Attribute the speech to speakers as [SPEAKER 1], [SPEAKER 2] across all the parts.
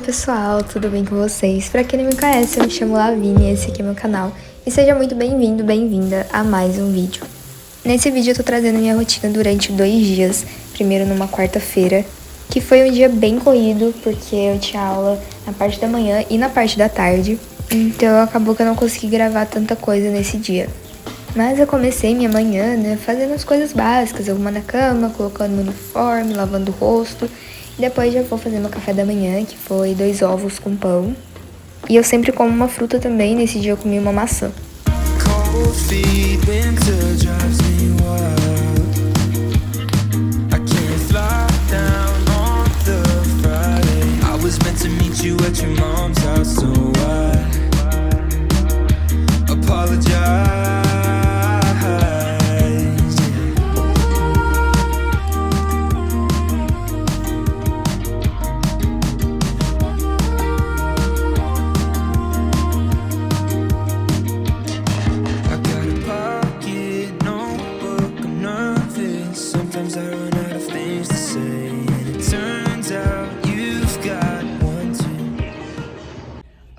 [SPEAKER 1] pessoal, tudo bem com vocês? Pra quem não me conhece, eu me chamo Lavínia e esse aqui é meu canal. E seja muito bem-vindo, bem-vinda a mais um vídeo. Nesse vídeo eu tô trazendo minha rotina durante 2 dias, primeiro numa quarta-feira, que foi um dia bem corrido, porque eu tinha aula na parte da manhã e na parte da tarde, então acabou que eu não consegui gravar tanta coisa nesse dia. Mas eu comecei minha manhã, né, fazendo as coisas básicas, arrumando a cama, colocando meu uniforme, lavando o rosto. E depois já vou fazer meu café da manhã, que foi 2 ovos com pão. E eu sempre como uma fruta também, nesse dia eu comi uma maçã.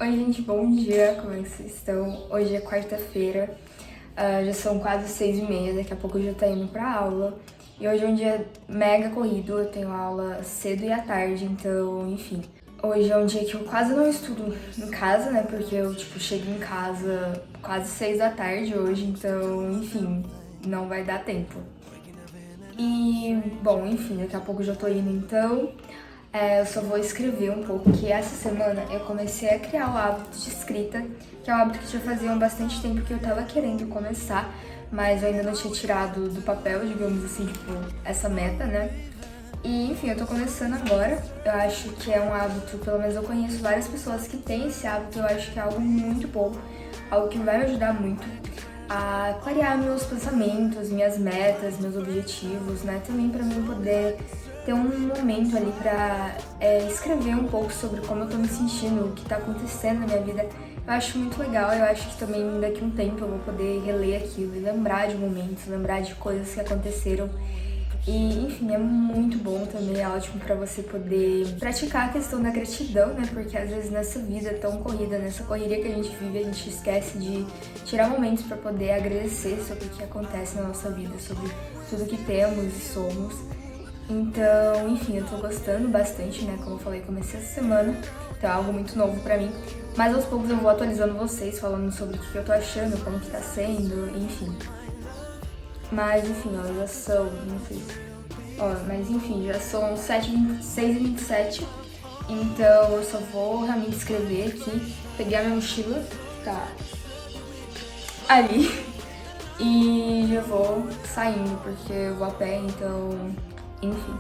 [SPEAKER 1] Oi gente, bom dia, como é que vocês estão? Hoje é quarta-feira, já são quase 6h30, daqui a pouco eu já tô indo pra aula. E hoje é um dia mega corrido, eu tenho aula cedo e à tarde, então, enfim. Hoje é um dia que eu quase não estudo em casa, né, porque eu, chego em casa quase 6 da tarde hoje, então, enfim, não vai dar tempo. E, bom, enfim, daqui a pouco eu já tô indo, então... eu só vou escrever um pouco, que essa semana eu comecei a criar o hábito de escrita, que é um hábito que já fazia bastante tempo que eu tava querendo começar, mas eu ainda não tinha tirado do papel, digamos assim, essa meta, né? E, enfim, eu tô começando agora, eu acho que é um hábito, pelo menos eu conheço várias pessoas que têm esse hábito, eu acho que é algo muito bom, algo que vai me ajudar muito a clarear meus pensamentos, minhas metas, meus objetivos, né? Também pra mim poder ter um momento ali pra escrever um pouco sobre como eu tô me sentindo, o que tá acontecendo na minha vida. Eu acho muito legal, eu acho que também daqui a um tempo eu vou poder reler aquilo e lembrar de momentos, lembrar de coisas que aconteceram. E, enfim, é muito bom também, é ótimo pra você poder praticar a questão da gratidão, né? Porque às vezes nessa vida tão corrida, nessa correria que a gente vive, a gente esquece de tirar momentos pra poder agradecer sobre o que acontece na nossa vida, sobre tudo que temos e somos. Então, enfim, eu tô gostando bastante, né? Como eu falei, comecei essa semana, então é algo muito novo pra mim. Mas aos poucos eu vou atualizando vocês, falando sobre o que eu tô achando, como que tá sendo, enfim. Mas, enfim, ó, já são, não sei. Ó, mas enfim, já são 6h27, então eu só vou realmente escrever aqui, pegar minha mochila, tá ali, e já vou saindo, porque eu vou a pé, então, enfim.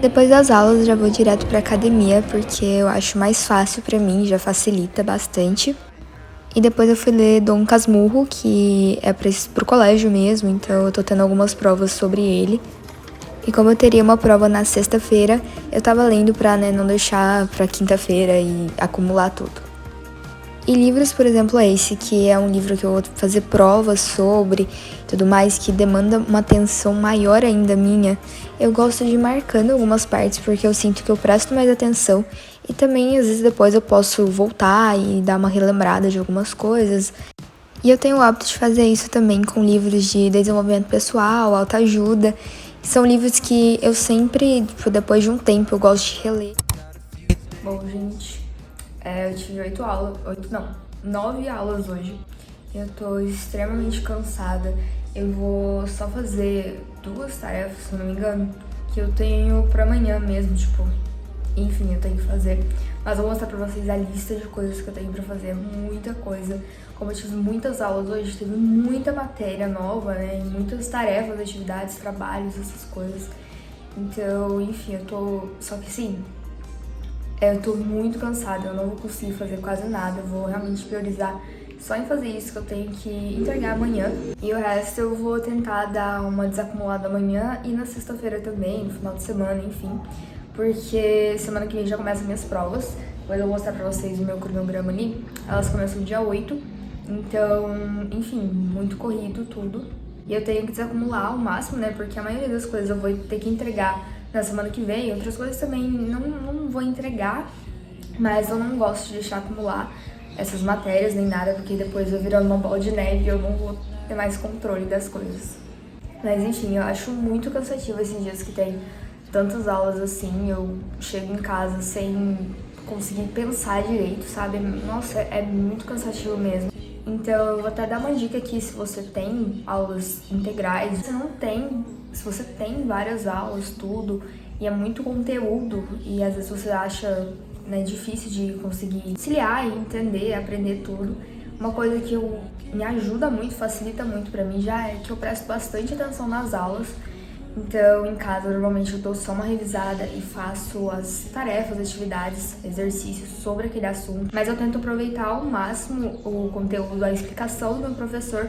[SPEAKER 1] Depois das aulas, já vou direto pra academia, porque eu acho mais fácil pra mim, já facilita bastante. E depois eu fui ler Dom Casmurro, que é pro colégio mesmo, então eu tô tendo algumas provas sobre ele. E como eu teria uma prova na sexta-feira, eu tava lendo pra, né, não deixar pra quinta-feira e acumular tudo. E livros, por exemplo, esse, que é um livro que eu vou fazer provas sobre, tudo mais, que demanda uma atenção maior ainda minha. Eu gosto de ir marcando algumas partes, porque eu sinto que eu presto mais atenção. E também, às vezes, depois eu posso voltar e dar uma relembrada de algumas coisas. E eu tenho o hábito de fazer isso também com livros de desenvolvimento pessoal, autoajuda. São livros que eu sempre, depois de um tempo, eu gosto de reler. Bom, gente... eu tive 9 aulas hoje. Eu tô extremamente cansada. Eu vou só fazer 2 tarefas, se não me engano, que eu tenho pra amanhã mesmo, enfim, eu tenho que fazer. Mas eu vou mostrar pra vocês a lista de coisas que eu tenho pra fazer, muita coisa. Como eu tive muitas aulas hoje, teve muita matéria nova, né, muitas tarefas, atividades, trabalhos, essas coisas. Então, enfim, só que sim, eu tô muito cansada, eu não vou conseguir fazer quase nada, eu vou realmente priorizar Só em fazer isso que eu tenho que entregar amanhã. E o resto eu vou tentar dar uma desacumulada amanhã e na sexta-feira também, no final de semana, enfim. Porque semana que vem já começam minhas provas. Depois eu vou mostrar pra vocês o meu cronograma ali. Elas começam dia 8. Então, enfim, muito corrido tudo. E eu tenho que desacumular ao máximo, né? Porque a maioria das coisas eu vou ter que entregar na semana que vem. Outras coisas também não vou entregar. Mas eu não gosto de deixar acumular essas matérias nem nada, porque depois eu virando uma bola de neve e eu não vou ter mais controle das coisas. Mas enfim, eu acho muito cansativo esses dias que tem tantas aulas assim, eu chego em casa sem conseguir pensar direito, sabe? Nossa, é muito cansativo mesmo. Então eu vou até dar uma dica aqui, se você tem aulas integrais, se você tem várias aulas, tudo, e é muito conteúdo, e às vezes você acha, né, difícil de conseguir conciliar e entender, aprender tudo. Uma coisa que me ajuda muito, facilita muito pra mim já é que eu presto bastante atenção nas aulas. Então, em casa, normalmente eu dou só uma revisada e faço as tarefas, atividades, exercícios sobre aquele assunto. Mas eu tento aproveitar ao máximo o conteúdo, a explicação do meu professor,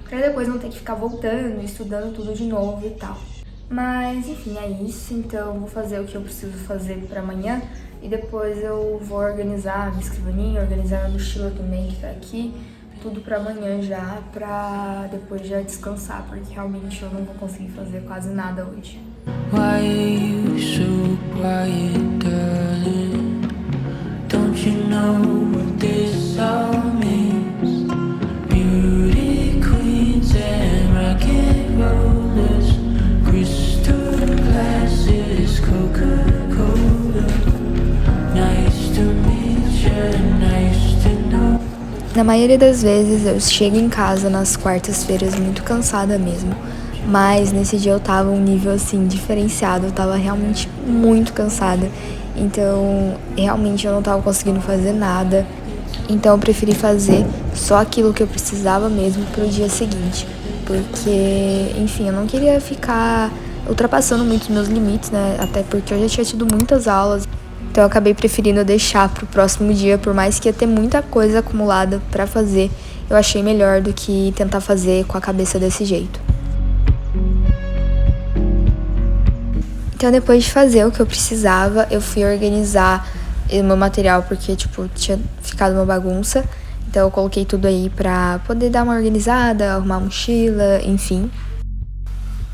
[SPEAKER 1] pra depois não ter que ficar voltando, estudando tudo de novo e tal. Mas, enfim, é isso. Então, eu vou fazer o que eu preciso fazer pra amanhã. E depois eu vou organizar a minha escrivaninha, organizar a mochila também que tá aqui. Tudo pra amanhã já, pra depois já descansar, porque realmente eu não vou conseguir fazer quase nada hoje. Why are you so quiet, darling? Don't you know what this all means? Beauty queens and rock and rollers, crystal glasses, Coca-Cola. Nice to meet you, nice to know. Na maioria das vezes eu chego em casa nas quartas-feiras muito cansada mesmo, mas nesse dia eu tava um nível assim diferenciado, eu tava realmente muito cansada, então realmente eu não tava conseguindo fazer nada, então eu preferi fazer só aquilo que eu precisava mesmo pro dia seguinte, porque enfim, eu não queria ficar ultrapassando muito os meus limites, né, até porque eu já tinha tido muitas aulas. Então eu acabei preferindo deixar pro próximo dia, por mais que ia ter muita coisa acumulada pra fazer, eu achei melhor do que tentar fazer com a cabeça desse jeito. Então depois de fazer o que eu precisava, eu fui organizar o meu material, porque tinha ficado uma bagunça. Então eu coloquei tudo aí pra poder dar uma organizada, arrumar a mochila, enfim.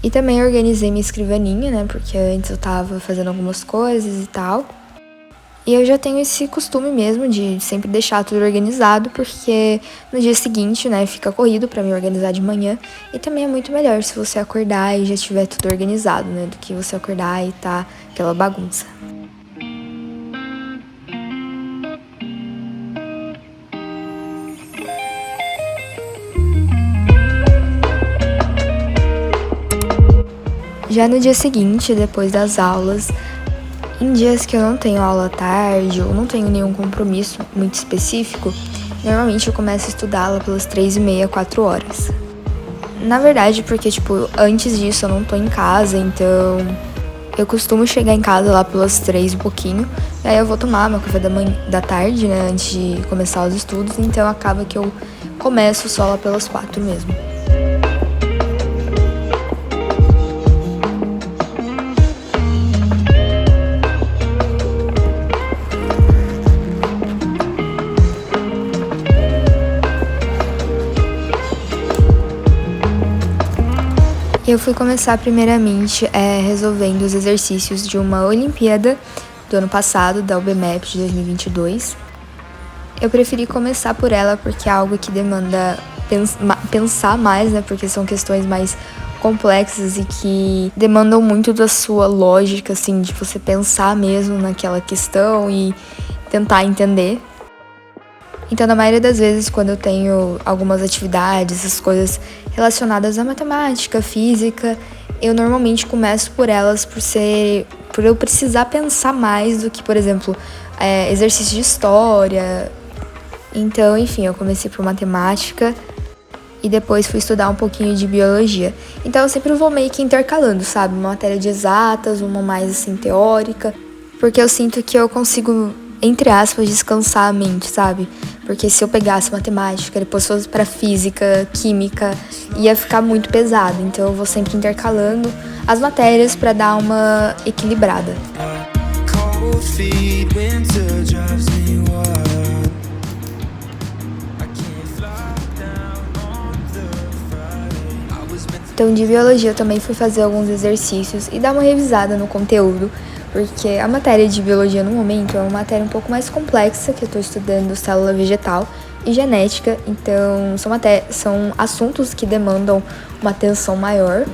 [SPEAKER 1] E também organizei minha escrivaninha, né, porque antes eu tava fazendo algumas coisas e tal. E eu já tenho esse costume mesmo de sempre deixar tudo organizado, porque no dia seguinte, né, fica corrido pra me organizar de manhã. E também é muito melhor se você acordar e já tiver tudo organizado, né, do que você acordar e tá aquela bagunça. Já no dia seguinte, depois das aulas, em dias que eu não tenho aula à tarde ou não tenho nenhum compromisso muito específico, normalmente eu começo a estudá-la pelas 3h30, 4 horas. Na verdade, porque, antes disso eu não tô em casa, então eu costumo chegar em casa lá pelas 3 e pouquinho, e aí eu vou tomar meu café da tarde, né, antes de começar os estudos, então acaba que eu começo só lá pelas 4 mesmo. Eu fui começar primeiramente resolvendo os exercícios de uma Olimpíada do ano passado, da UBMEP de 2022. Eu preferi começar por ela porque é algo que demanda pensar mais, né? Porque são questões mais complexas e que demandam muito da sua lógica, assim, de você pensar mesmo naquela questão e tentar entender. Então, na maioria das vezes, quando eu tenho algumas atividades, essas coisas relacionadas à matemática, física, eu normalmente começo por elas por eu precisar pensar mais do que, por exemplo, exercício de história. Então, enfim, eu comecei por matemática e depois fui estudar um pouquinho de biologia. Então, eu sempre vou meio que intercalando, sabe? Uma matéria de exatas, uma mais, assim, teórica, porque eu sinto que eu consigo, entre aspas, descansar a mente, sabe? porque se eu pegasse matemática, depois fosse para física, química, ia ficar muito pesado. Então eu vou sempre intercalando as matérias para dar uma equilibrada. Então, de biologia eu também fui fazer alguns exercícios e dar uma revisada no conteúdo, porque a matéria de biologia no momento é uma matéria um pouco mais complexa, que eu estou estudando célula vegetal e genética, então são assuntos que demandam uma atenção maior,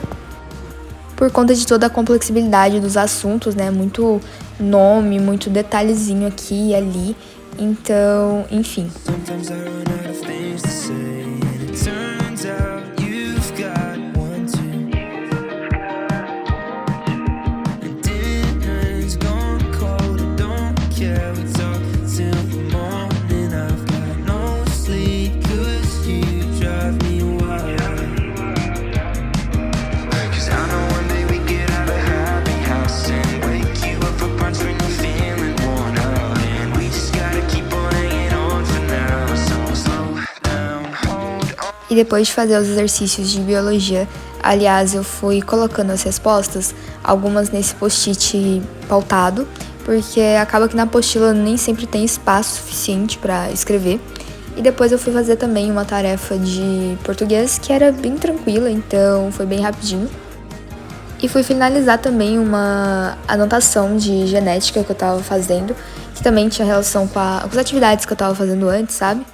[SPEAKER 1] por conta de toda a complexibilidade dos assuntos, né? Muito nome, muito detalhezinho aqui e ali, então, enfim. E depois de fazer os exercícios de biologia, aliás, eu fui colocando as respostas, algumas nesse post-it pautado, porque acaba que na apostila nem sempre tem espaço suficiente para escrever. E depois eu fui fazer também uma tarefa de português que era bem tranquila, então foi bem rapidinho. E fui finalizar também uma anotação de genética que eu tava fazendo, que também tinha relação com as atividades que eu tava fazendo antes, sabe?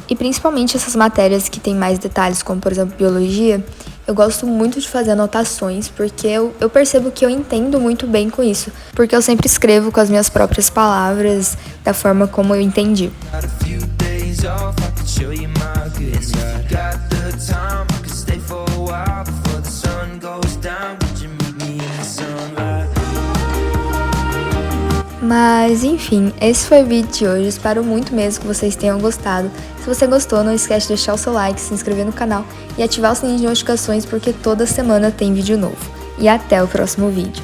[SPEAKER 1] E principalmente essas matérias que tem mais detalhes, como por exemplo biologia, eu gosto muito de fazer anotações, porque eu percebo que eu entendo muito bem com isso, porque eu sempre escrevo com as minhas próprias palavras, da forma como eu entendi. Mas enfim, esse foi o vídeo de hoje, espero muito mesmo que vocês tenham gostado. Se você gostou, não esquece de deixar o seu like, se inscrever no canal e ativar o sininho de notificações, porque toda semana tem vídeo novo. E até o próximo vídeo.